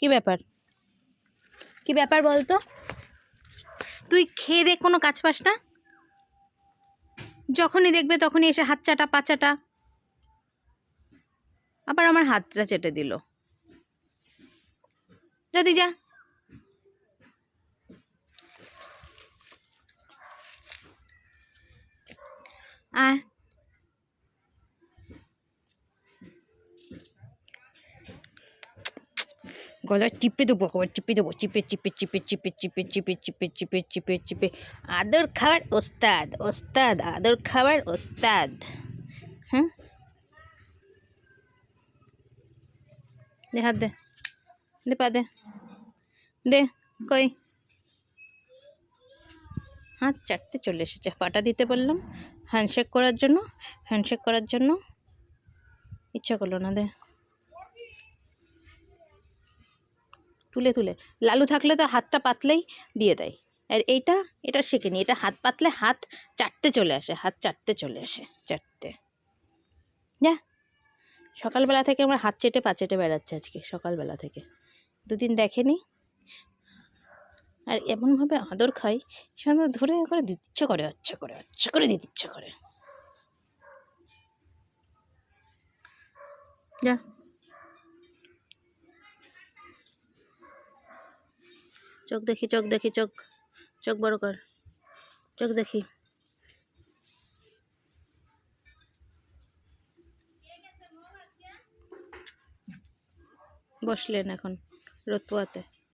কি ব্যাপার, কি ব্যাপার বলতো? তুই খেয়ে দেখ, কোনো কাজ পাস না? যখনই দেখবে তখনই এসে হাত চাটা পা চাটা। আবার আমার হাতটা চেটে দিল। যদি যা, আয়। গলায় টিপে দেবো, আবার চিপে দেবো, চিপে চিপে চিপে চিপে চিপে চিপে চিপে চিপে চিপে চিপে। আদর খাবার ওস্তাদ, ওস্তাদ আদর খাবার ওস্তাদ। হ্যাঁ, দে হাত দে, দে পা দে, দে। কই হাত চাটতে চলে এসেছে। পাটা দিতে বললাম হ্যান্ডশেক করার জন্য, হ্যান্ডশেক করার জন্য ইচ্ছা করলো না। দে তুলে তুলে। লালু থাকলে তো হাতটা পাতলেই দিয়ে দেয়, আর এটা শেখেনি। এটা হাত পাতলে হাত চাটতে চলে আসে, হাত চাটতে চলে আসে, চাটতে। যা, সকালবেলা থেকে আমার হাত চেটে পা চেটে বেড়াচ্ছে আজকে, সকালবেলা থেকে। দুদিন দেখেনি। আর এমনভাবে আদর খাই, সেখানে ধরে করে দিতে ইচ্ছে করে, আচ্ছা করে, আচ্ছা করে দিতে ইচ্ছে করে। যা, চোখ দেখি, চোখ দেখি, চোখ, চোখ বড় কর, চোখ দেখি। বসলেন এখন রোদ পোয়াতে।